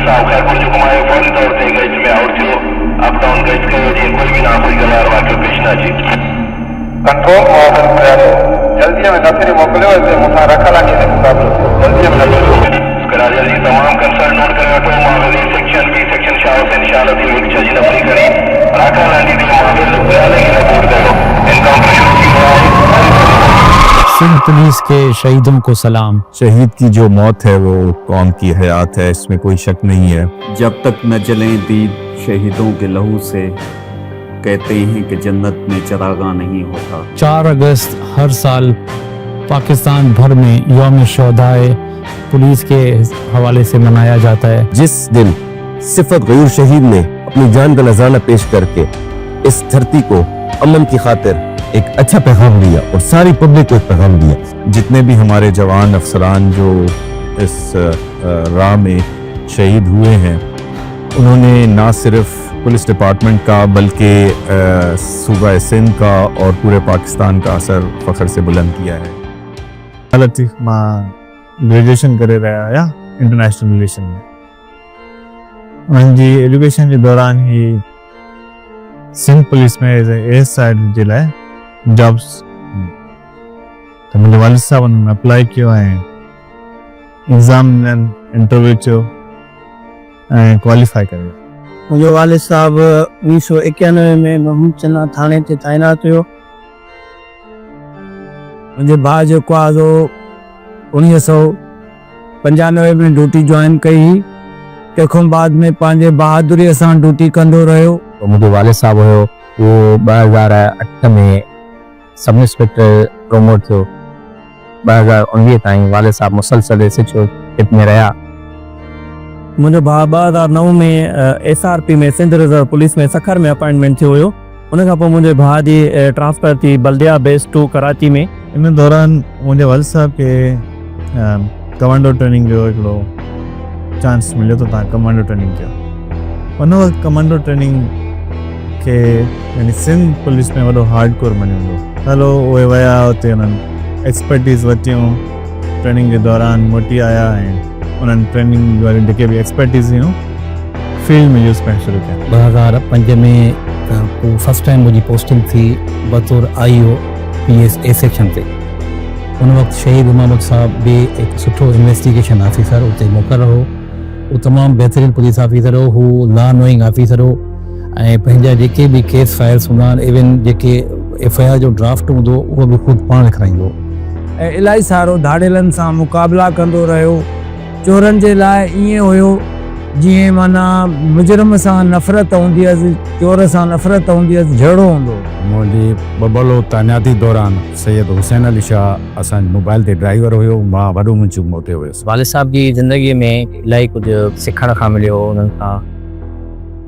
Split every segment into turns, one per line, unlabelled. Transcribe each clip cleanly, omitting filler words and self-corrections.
साहब खैरपुर जो घुमाए फौरी तौर ते गश्त में आउट थियो अप डाउन गश्त कयो जीअं कोई बि नाखुश गलार वाक़ियो पेश न अचे कंट्रोल मुआविन प्रयास जल्दी में नफ़री मोकिलियो हिते मूंसां रखल आहे जे मुक़ाबिलो जल्दी में नफ़री कराजल जी तमाम कंसर्न नोट करे वठो मुआविन section B section Shah Hussain Shah Latif 1 जी नफ़री करी राखा लांडी ते मुआविन बयान की रिपोर्ट कयो एनकाउंटर शुरू थी हुआ है।
सिंध पुलिस के शहीदों को सलाम।
शहीद की जो मौत है वो कौम की हयात है, इसमें कोई शक नहीं है।
जब तक न जलें दीद शहीदों के लहू से, कहते हैं कि जन्नत में चरागा नहीं होता।
4 अगस्त हर साल पाकिस्तान भर में यौम शोहदाए पुलिस के हवाले से मनाया जाता है।
जिस दिन सिफत गयूर शहीद ने अपनी जान का नजराना पेश करके इस धरती को अमन की खातिर एक अच्छा पैगाम दिया और सारी पब्लिक को एक पैगाम दिया।
जितने भी हमारे जवान अफसरान जो इस राह में शहीद हुए हैं, उन्होंने ना सिर्फ पुलिस डिपार्टमेंट का बल्कि सूबा सिंध का और पूरे पाकिस्तान का असर फख्र से बुलंद किया है।
लतीफ़ मां ग्रेजुएशन करे रहा आया इंटरनेशनल रिलेशन में। उन्हनि जी एजुकेशन के दौरान ही सिंध पुलिस में एज ए साइड जे लाइ जॉब्स तो मुंहिंजे वालिद साहब उन्हनि अप्लाई कियो ऐं एग्ज़ाम इंटरव्यू थियो ऐं क्वालिफाई करे।
मुंहिंजो वालिद साहब 1991 में महमूद चन्ना थाणे ते तैनात हुयो। मुंहिंजे भाउ जेको आहे सो 1995 में ड्यूटी ज्वाइन कई। तंहिंखां बाद में पंहिंजे बहादुरीअ सां ड्यूटी कंदो रहियो।
मुंहिंजो वालिद साहब हुयो उहो 2008 में सब इंस्पेक्टर प्रोमोट थियो। 2019 ताईं वालिद साहब मुसलसल एसएचओ में रहा।
मुंहिंजो भाउ 2009 में SRP में सिंध रिजर्व पुलिस में सखर में अपॉइंटमेंट थियो हुयो। उन खां पोइ मुंहिंजे भाउ जी ट्रांसफर थी बल्दिया बेस टू कराची में।
इन दौरान मुंहिंजे वालिद साहब खे कमांडो ट्रेनिंग जो हिकिड़ो चांस मिलियो त तव्हां कमांडो ट्रेनिंग कयो। उन वक़्तु कमांडो ट्रेनिंग खे यानी सिंध पुलिस में वॾो हार्ड कोर मञियो वेंदो। हलो उहे विया हुते उन्हनि एक्सपर्टीज़ वरितियूं। ट्रेनिंग जे दौरान मोटी आया ऐं उन्हनि ट्रेनिंग वारी जेके बि एक्सपर्टीज़ हुयूं फील्ड में यूज़ करणु शुरू कया।
2005 में फर्स्ट टाइम मुंहिंजी पोस्टिंग थी बतौर IO PS A सेक्शन ते। उन वक़्तु शहीद मोहम्मद साहब भी एक सुठो इन्वेस्टिगेशन ऑफिसर उते मुक़ररु हो। वो तमामु बहितरीनु पुलिस ऑफिसर हो। हू लॉ नोइंग ऑफिसर हो ऐं पंहिंजा जेके बि केस फाइल्स हूंदा आहिनि इवन जेके FIR जो ड्राफ्ट हूंदो उहो बि ख़ुदि पाण लिखाईंदो
ऐं इलाही सारो धाड़ेलनि सां मुक़ाबला कंदो रहियो। चोरनि जे लाइ ईअं हुयो जीअं माना मुजरिम सां नफ़रत हूंदी हुअसि, चोर सां नफ़रत हूंदी हुअसि, जहिड़ो हूंदो।
मुंहिंजी बबलो तैनाती दौरान सैयद हुसैन अली शाह असांजे मोबाइल ते ड्राइवर हुयो। मां वॾो मुंहिंजो मोते हुयुसि।
वालिद साहब जी ज़िंदगीअ में इलाही कुझु सिखण खां मिलियो उन्हनि खां।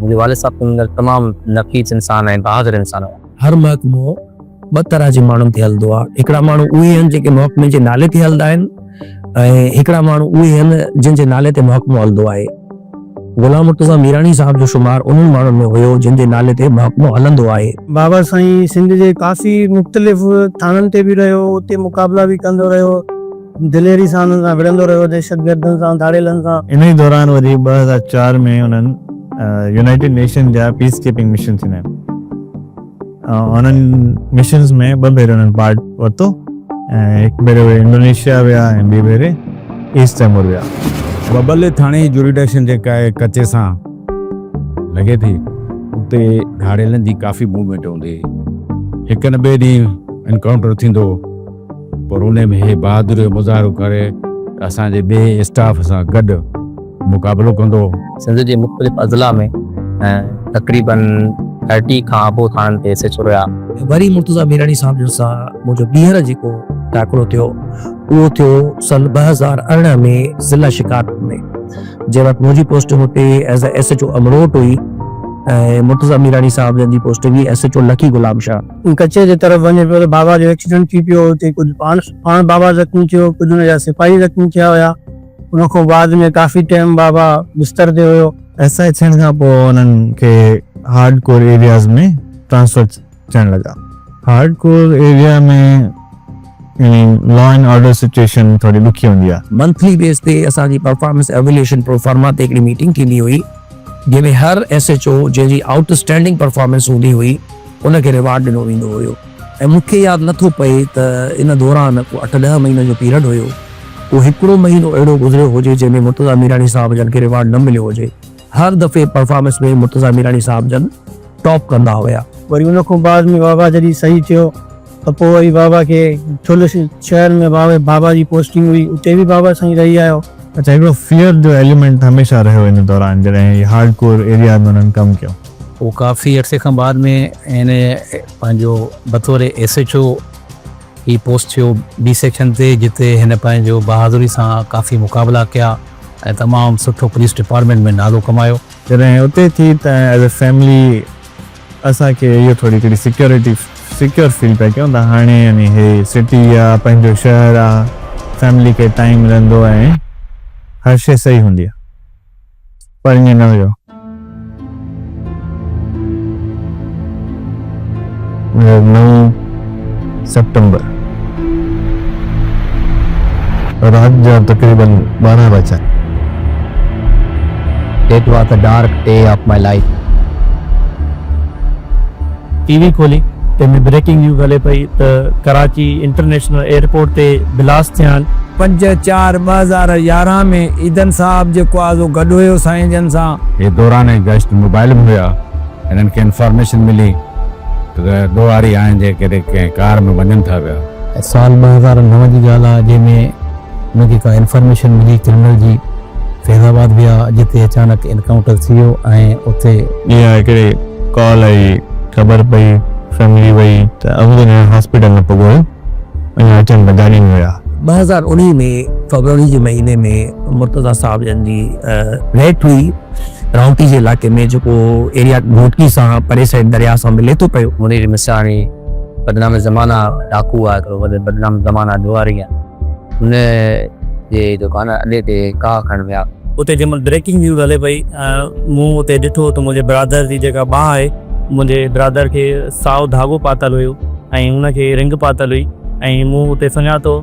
मुंहिंजे वालिद साहब अंदरि तमामु नफ़ीस इंसान आहिनि, बहादुर इंसान।
हर महकमो 2 तरह जे माण्हुनि ते हलंदो आहे। हिकिड़ा माण्हू उहे आहिनि जेके महकमे जे नाले ते हलंदा आहिनि ऐं हिकिड़ा माण्हू उहे आहिनि जिन जे नाले ते महकमो हलंदो आहे। गुलाम मुर्तज़ा मीरानी साहब जो शुमार उन्हनि माण्हुनि में हुयो जिन जे नाले ते महकमो हलंदो आहे। बाबा साईं सिंध जे काफ़ी मुख़्तलिफ़ थाननि ते बि रहियो, उते मुक़ाबला बि कंदो रहियो, दिलेरी सां उन्हनि सां विढ़ंदो रहियो, दहशतगर्दनि सां, धाड़ेलनि सां।
इन ई दौरान वरी 2004 में उन्हनि यूनाइटेड नेशन जा पीस कीपिंग मिशन थींदा आहिनि। उन्हनि मिशन्स में 2 भेरे उन्हनि पार्ट वरितो ऐं हिकु भेरे उहे इंडोनेशिया विया ऐं ॿिए भेरे ईस्ट तिमोर विया।
बबले थाणे जी जुरिडेक्शन जेका आहे कचे सां लॻे थी, उते धाड़ेलनि जी काफ़ी मूवमेंट हूंदी। हिकु न ॿिए ॾींहुं एनकाउंटर थींदो, पर उन में हे बहादुरी मुज़ाहिरो करे असांजे ॿिए स्टाफ सां गॾु मुक़ाबिलो कंदो।
सिंध जे मुख़्तलिफ़ अज़ला में तक़रीबन 30 खां अबो थाणनि ते SHO रहिया।
वरी मुर्तज़ा मीरानी साहब जो सां मुंहिंजो ॿीहर जेको टाकरो थियो उहो थियो सन 2018 में ज़िला शिकारपुर में। जंहिं वक़्तु मुंहिंजी पोस्टिंग हुते एज़ अ SHO अमरोट हुई ऐं मुर्तज़ा मीरानी साहब जन जी पोस्टिंग हुई SHO लकी गुलाम शाह। कचे जे तरफ़ वञे पियो त बाबा जो एक्सीडेंट थी पियो। हुते कुझु पाण बाबा ज़ख़्मी थियो, कुझु हुनजा सिपाही ज़ख़्मी थिया हुया। उन खां बाद में काफ़ी टाइम बाबा बिस्तर ते हुयो।
SI थियण खां पोइ उन्हनि खे हार्ड कोर एरियाज़ में ट्रांसफर थियण लॻा। हार्ड कोर एरिया में लॉ एंड ऑर्डर सिचुएशन थोड़ी ॾुखी हूंदी आहे।
मंथली बेस ते असांजी परफॉर्मेंस एवेल्यूएशन प्रोफार्मा ते हिकिड़ी मीटिंग थींदी हुई जंहिंमें हर SHO जंहिंजी आउटस्टैंडिंग परफॉर्मेंस हूंदी हुई उनखे रिवार्ड ॾिनो वेंदो हुयो। ऐं मूंखे यादि नथो पए त इन दौरान 8-10 महीननि जो पीरियड हुयो, को हिकिड़ो महीनो अहिड़ो गुज़रियो हुजे जंहिंमें मुर्तज़ा मीरानी साहब जन खे रिवार्ड न मिलियो हुजे। हर दफ़े परफॉर्मेंस में मुर्तज़ा मीरानी साहब जन टॉप कंदा हुया।
वरी उन खां बाद में बाबा जॾहिं सही थियो त पोइ वरी बाबा खे छोले शहर में बाबा जी पोस्टिंग हुई, उते बि बाबा साईं रही आयो।
अच्छा, हिकिड़ो फियर जो एलिमेंट हमेशह रहियो इन दौरान जॾहिं हार्डकोर एरिया में उन्हनि कमु कयो।
वो काफ़ी अरसे खां बाद में इन पंहिंजो बतौर SHO ही पोस्ट थियो B सेक्शन ते, जिते हिन पंहिंजो बहादुरी सां काफ़ी मुक़ाबला कया ऐं तमामु सुठो पुलिस डिपार्टमेंट में नालो कमायो।
जॾहिं उते थी त एज अ फैमिली असांखे इहो थोरी हिकिड़ी सिक्योर फील पिया कयूं त हाणे यानी हे सिटी आहे, पंहिंजो शहर आहे, फैमिली खे टाइम मिलंदो ऐं हर शइ सही हूंदी आहे, पर ईअं न हुयो। 9 सितंबर रात जा तकरीबन 12 बजे।
That was the dark day of my life.
TV खोली ते में ब्रेकिंग न्यूज़ हले पई त कराची इंटरनेशनल एयरपोर्ट ते ब्लास्ट थिया। 5/4/2011 में ईदन साहब जेको आहे सो गॾु हुयो साईं जन सां।
ये दौरान गश्त मोबाइल में हुआ, इन्हनि खे इंफॉर्मेशन मिली त 2 वारी आहिनि जेके कंहिं कार में वञनि था पिया।
साल 2009 जी ॻाल्हि आहे जंहिंमें उनखे का इंफॉर्मेशन मिली क्रिमिनल जी, फैज़ाबाद विया जिते अचानक इनकाउंटर थी वियो ऐं उते
इहा हिकिड़ी कॉल आई, ख़बर पई, फैमिली वई त अवल हॉस्पिटल में पहुतो, अञा अचनि त गाॾी में हुया।
2019 में फरवरी जे महीने में मुर्तज़ा साहब जन जी रेट हुई राउटी जे इलाइक़े में, जेको एरिया घोटकी सां परे साइड दरिया सां मिले थो पियो।
मुनीर मिसाणी बदनाम ज़माना डाकू आहे, हिकिड़ो बदनाम ज़माना ॾुआरी आहे। उन जे दुकान अॾे ते का खणण विया।
उते जंहिं महिल ब्रेकिंग न्यूज़ हले पई, मूं उते ॾिठो त मुंहिंजे ब्रदर जी जेका भाउ आहे, मुंहिंजे ब्रदर खे साओ धाॻो पातल हुयो ऐं हुनखे रिंग पातल हुई ऐं मूं उते सुञातो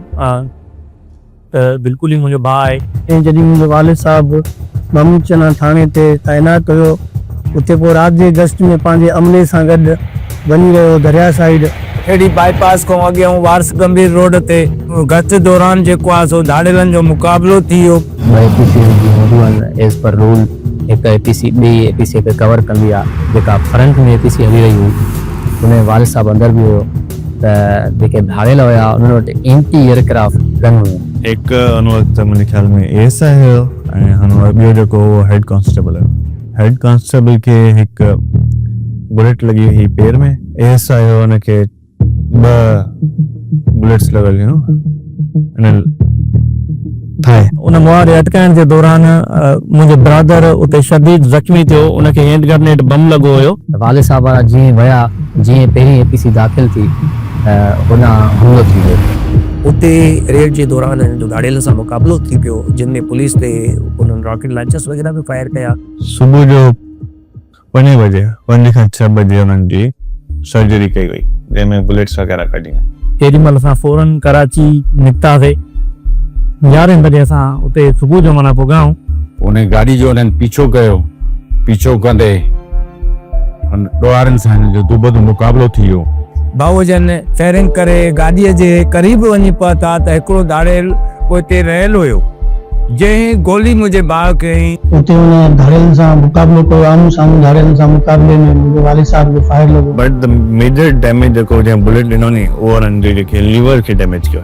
त बिल्कुलु ई मुंहिंजो भाउ आहे। ऐं जॾहिं मुंहिंजो वालिद साहबु महमूद चना थाणे ते तैनात हुयो, उते पोइ राति जे गश्त में पंहिंजे अमले सां गॾु वञी रहियो दरिया साइड। अहिड़ी बाईपास खां अॻियां वारस गंभीर रोड ते गश्त दौरान जेको आहे सो धाड़ेलनि जो मुक़ाबिलो थी वियो।
एज़ पर रूल हिकु APC ॿी APC खे कवर कंदी आहे, जेका फ्रंट में APC हली रही हुई, उन वालिद साहब अंदरि बि हुयो त जेके धाड़ेल हुया उन्हनि वटि एंटी एयरक्राफ्ट गन हुयो।
हिकु उन वक़्तु मुंहिंजे ख्याल में ASI हुयो ऐं हुन ॿियो जेको हेड कांस्टेबल हुयो। हेड कांस्टेबल खे हिकु बुलेट लॻी हुई पेर में, ASI हुयो हुनखे 2 बुलेट्स लॻल हुयूं इन थाए।
उन मुहारे अटकाइण जे दौरान मुंहिंजो ब्रदर उते शदीद ज़ख्मी थियो, उनखे हैंड ग्रेनेड बम लॻो हुयो।
वालिद साहब वारा जीअं विया, जीअं पहिरीं APC दाख़िल थी हुन हमलो थी वियो।
उते रेड जे दौरान जो धाड़ेल सां मुक़ाबिलो थी पियो, जिन में पुलिस ते उन्हनि रॉकेट लॉन्चर्स वग़ैरह बि फायर कया।
सुबुह जो 5 बजे 5 खां 6 बजे उन्हनि जी सर्जरी कई वई, जंहिंमें बुलेट्स वग़ैरह कढी।
तेॾी महिल असां फौरन कराची निकितासीं। 11 बजे असां उते सुबुह जो माना पुगाऊं।
उन गाड़ी जो उन्हनि पीछो कयो, पीछो कंदे ॾोहारनि सां हिन जो दुबदो मुक़ाबिलो थी वियो।
भाऊ जन फायरिंग करे गाॾीअ जे क़रीब वञी पहुता त हिकिड़ो धाड़ेल उते रहियल हुयो, जंहिं गोली मुंहिंजे भाउ कई। उते उन धाड़ेलनि सां मुक़ाबिलो कयो, आम्हूं साम्हूं धाड़ेलनि सां मुक़ाबले में मुंहिंजे वालिद साहब खे फायर लॻो।
बट द मेजर डैमेज जेको जंहिं बुलेट ॾिनो नी, उहो उन्हनि जे जेके लिवर खे डैमेज कयो,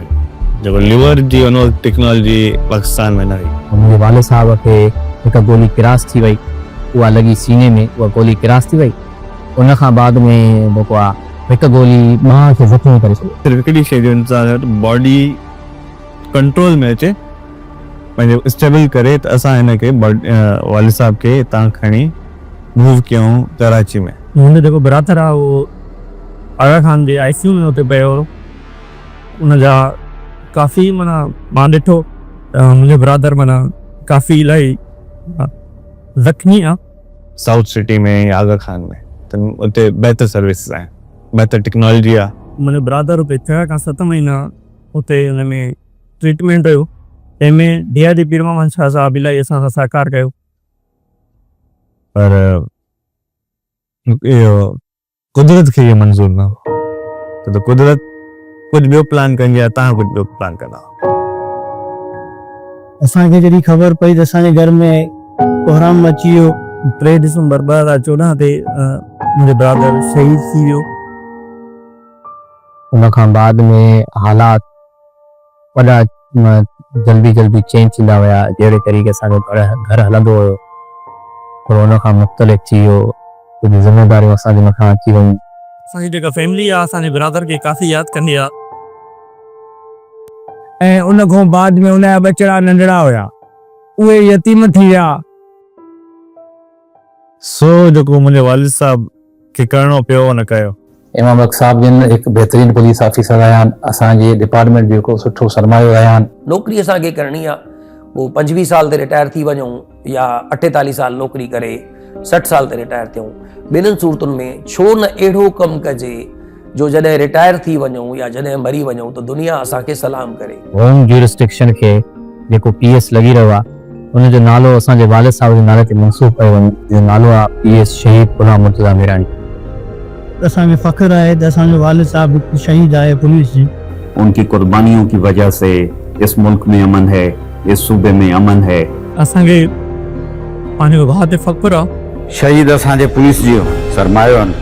जेको लिवर जी उन टेक्नोलॉजी पाकिस्तान में न हुई।
मुंहिंजे वालिद साहब खे हिकु गोली क्रॉस थी वई, उहा लॻी सीने में, उहा गोली क्रॉस थी वई। उन खां बाद में जेको आहे हिकु गोली मां खे ज़ख़्मी करे छॾियो।
सिर्फ़ु हिकिड़ी शइ जो इंसान बॉडी कंट्रोल में अचे, पंहिंजो स्टेबल करे, त असां हिन खे वालिद साहब खे हितां खणी मूव कयूं कराची में।
मुंहिंजो जेको ब्रदर आहे उहो आगा खान जे ICU में उते पियो हो। उनजा काफ़ी माना मां ॾिठो मुंहिंजो ब्रदर माना काफ़ी इलाही ज़ख्मी आहे।
साउथ सिटी में या आगा खान में त उते बहितर सर्विसिस आहिनि, बहितर टेक्नोलॉजी आहे।
मुंहिंजो ब्रदर उते 6 खां 7 महीना उते हुन में ट्रीटमेंट हुयो, जंहिंमें DRD पीर मोहम्मद शाह साहब इलाही असां सां सहकार कयो।
पर इहो कुदरत खे इहो मंज़ूर न हो, त कुदरत कुझु ॿियो प्लान कंदी आहे, तव्हां कुझु ॿियो प्लान कंदा।
असांखे जॾहिं ख़बर पई त असांजे घर में कोहराम अची वियो,
3 दिसंबर 2014 ते मुंहिंजो ब्रदर शहीद थी वियो।
उन खां बाद में हालात वॾा जल्दी चेंज थींदा हुया, जहिड़े तरीक़े सां घर हलंदो हुयो पर उन खां मुख़्तलिफ़ थी वियो, कुझु ज़िम्मेदारियूं असांजे मथां अची वयूं।
असांजी जेका फैमिली आहे असांजे ब्रदर खे काफ़ी यादि कंदी आहे।
ऐं उन खां बाद में उनजा बचड़ा नंढड़ा हुया, उहे यतीम थी विया।
सो जेको मुंहिंजे वालिद साहब खे करिणो पियो उन कयो।
इमाम बख्श साहब जिन एक बेहतरीन पुलिस ऑफिसर रहिया आहिनि, असांजे डिपार्टमेंट जो हिकु सुठो सरमायो रहिया आहिनि।
नौकरी असांखे करणी आहे, पोइ 25 साल ते रिटायर थी वञूं या 48 साल नौकरी करे 60 साल ते रिटायर थियूं, ॿिन्हिनि सूरतुनि में छो न अहिड़ो कमु कजे जो जॾहिं रिटायर थी वञूं या जॾहिं मरी वञूं त दुनिया असांखे सलाम करे।
होम ज्यूरिस्डिक्शन खे जेको PS लॻी रहियो आहे, उनजो नालो असांजे वालिद साहब जे नाले ते मंसूब कयो वञे, जो नालो आहे PS शहीद गुलाम मुर्तज़ा मीरानी।
असांखे फ़ख्रु आहे त असांजो वालिद साहब हिकु शहीद आहे पुलिस जी।
उनकी कुर्बानियों की वजह से इस मुल्क में अमन है, इस सूबे में अमन है।
असांखे पंहिंजे भाउ ते फ़ख्रु आहे।
शहीद असांजे पुलिस जो सरमायो आहिनि।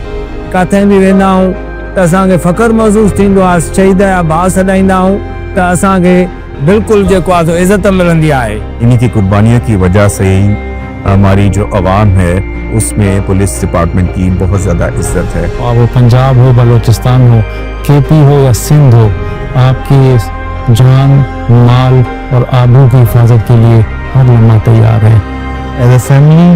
किथे बि वेंदा आहियूं त असांखे फ़ख्रु महसूसु थींदो आहे, शहीद जा भाउ सॾाईंदा आहियूं त असांखे बिल्कुलु जेको आहे सो इज़त मिलंदी आहे।
इन्हीं की कुर्बानियों की वजह से ही हमारी जो आवाम है उसमें पुलिस डिपार्टमेंट की बहुत ज़्यादा इज्जत है।
और वो पंजाब हो, बलूचिस्तान हो, KP हो या सिंध हो, आपकी जान, माल और आबरू की हिफाजत के लिए हर लम्हा तैयार है। As a family